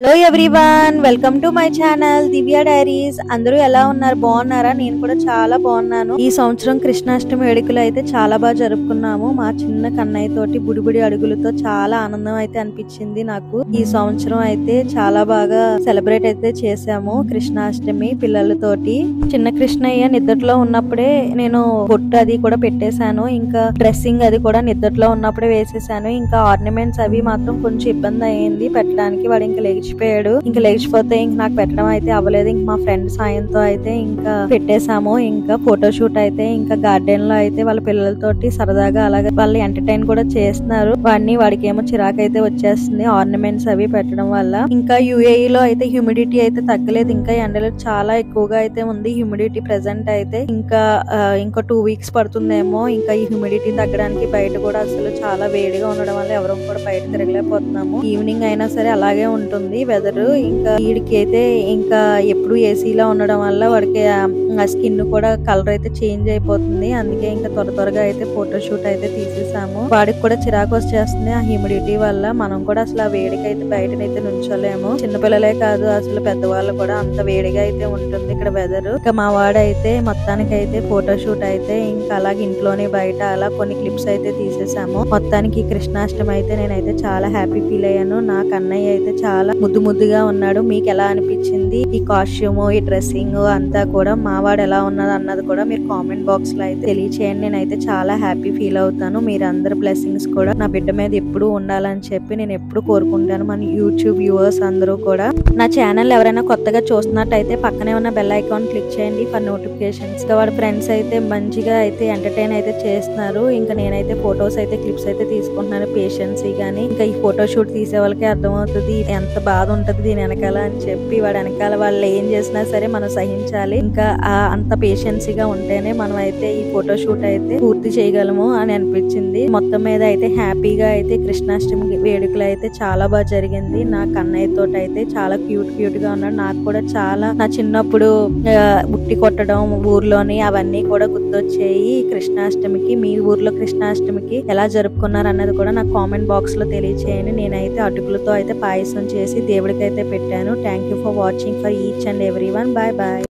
Hello everyone, welcome to my channel Divya diaries. అందరూ ఎలా ఉన్నారు? బాగున్నారా? నేను కూడా చాలా బాగున్నాను. ఈ సంవత్సరం కృష్ణాష్టమి వేడుకలు అయితే చాలా బాగా జరుపుకున్నాము. మా చిన్న కన్నయ్య తోటి బుడిబుడి అడుగులతో చాలా ఆనందం అయితే అనిపించింది నాకు. ఈ సంవత్సరం అయితే చాలా బాగా సెలబ్రేట్ అయితే చేసాము కృష్ణాష్టమి పిల్లలతోటి. చిన్న కృష్ణయ్య నిద్దట్లో ఉన్నప్పుడే నేను బొట్టు అది కూడా పెట్టేశాను. ఇంకా డ్రెస్సింగ్ అది కూడా నిద్దట్లో ఉన్నప్పుడే వేసేసాను. ఇంకా ఆర్నమెంట్స్ అవి మాత్రం కొంచెం ఇబ్బంది అయ్యింది పెట్టడానికి. వాడు ఇంకా లేచిపోయాడు. ఇంకా లేచిపోతే ఇంక నాకు పెట్టడం అయితే అవ్వలేదు. ఇంక మా ఫ్రెండ్ సాయంతో అయితే ఇంకా పెట్టేశాము. ఇంకా ఫోటోషూట్ అయితే ఇంకా గార్డెన్ లో అయితే వాళ్ళ పిల్లలతోటి సరదాగా అలాగే వాళ్ళు ఎంటర్టైన్ కూడా చేస్తున్నారు. వాడికి ఏమో చిరాకు అయితే వచ్చేస్తుంది ఆర్నమెంట్స్ అవి పెట్టడం వల్ల. ఇంకా యుఏఈ లో అయితే హ్యూమిడిటీ అయితే తగ్గలేదు. ఇంకా ఎండలు చాలా ఎక్కువగా అయితే ఉంది హ్యూమిడిటీ ప్రెసెంట్ అయితే. ఇంకా 2 వీక్స్ పడుతుందేమో ఇంకా ఈ హ్యూమిడిటీ తగ్గడానికి. బయట కూడా అసలు చాలా వేడిగా ఉండడం వల్ల ఎవరో కూడా బయట తిరగలేకపోతున్నాము. ఈవినింగ్ అయినా సరే అలాగే ఉంటుంది వెదర్. ఇంకా వీడికి అయితే ఇంకా ఎప్పుడు ఏసీలో ఉండడం వల్ల వాడికి స్కిన్ కూడా కలర్ అయితే చేంజ్ అయిపోతుంది. అందుకే ఇంకా త్వరగా అయితే ఫోటోషూట్ అయితే తీసేసాము. వాడికి కూడా చిరాకు వచ్చేస్తుంది ఆ హ్యూమిడిటీ వల్ల. మనం కూడా అసలు ఆ వేడికి అయితే బయటనైతే నుంచోలేము. చిన్నపిల్లలే కాదు అసలు పెద్దవాళ్ళు కూడా అంత వేడిగా అయితే ఉంటుంది ఇక్కడ వెదర్. ఇంకా మా వాడైతే మొత్తానికి అయితే ఫోటోషూట్ అయితే ఇంకా అలాగే ఇంట్లోనే బయట అలా కొన్ని క్లిప్స్ అయితే తీసేసాము. మొత్తానికి కృష్ణాష్టమి అయితే నేనైతే చాలా హ్యాపీ ఫీల్ అయ్యాను. నా కన్నయ్య అయితే చాలా ముద్దుగా ఉన్నాడు. మీకు ఎలా అనిపించింది ఈ కాస్ట్యూమ్, ఈ డ్రెస్సింగ్ అంతా కూడా? మా వాడు ఎలా ఉన్నది అన్నది కూడా మీరు కామెంట్ బాక్స్ లో అయితే తెలియచేయండి. నేనైతే చాలా హ్యాపీ ఫీల్ అవుతాను. మీరందరి బ్లెస్సింగ్స్ కూడా నా బిడ్డ మీద ఎప్పుడు ఉండాలని చెప్పి నేను ఎప్పుడు కోరుకుంటాను. మన యూట్యూబ్ వ్యూవర్స్ అందరూ కూడా నా ఛానల్ ఎవరైనా కొత్తగా చూస్తున్నట్టయితే పక్కనే ఉన్న బెల్ ఐకాన్ క్లిక్ చేయండి ఫర్ నోటిఫికేషన్స్. వాడి ఫ్రెండ్స్ అయితే మంచిగా అయితే ఎంటర్టైన్ అయితే చేస్తున్నారు. ఇంకా నేనైతే ఫొటోస్ అయితే క్లిప్స్ అయితే తీసుకుంటున్నాను పేషెన్సీ గానీ. ఇంకా ఈ ఫోటో షూట్ తీసే వాళ్ళకి అర్థమవుతుంది ఎంత బాధ ఉంటది దీని వెనకాల అని చెప్పి. వాడి వెనకాల వాళ్ళు ఏం చేసినా సరే మనం సహించాలి. ఇంకా అంత పేషెన్సీగా ఉంటేనే మనం అయితే ఈ ఫోటో షూట్ అయితే పూర్తి చేయగలము అని అనిపించింది. మొత్తం మీద అయితే హ్యాపీగా అయితే కృష్ణాష్టమి వేడుకలు అయితే చాలా బాగా జరిగింది. నా కన్నయ్య తోటి అయితే చాలా క్యూట్ గా ఉన్నాడు. నాకు కూడా చాలా నా చిన్నప్పుడు బుట్టి కొట్టడం ఊర్లోని అవన్నీ కూడా గుర్తొచ్చాయి కృష్ణాష్టమికి. మీ ఊర్లో కృష్ణాష్టమికి ఎలా జరుపుకున్నారు అన్నది కూడా నాకు కామెంట్ బాక్స్ లో తెలియచేయండి. నేనైతే అటుకులతో అయితే పాయసం చేసి దేవుడికి అయితే పెట్టాను. Thank you for watching for each and every one. Bye bye.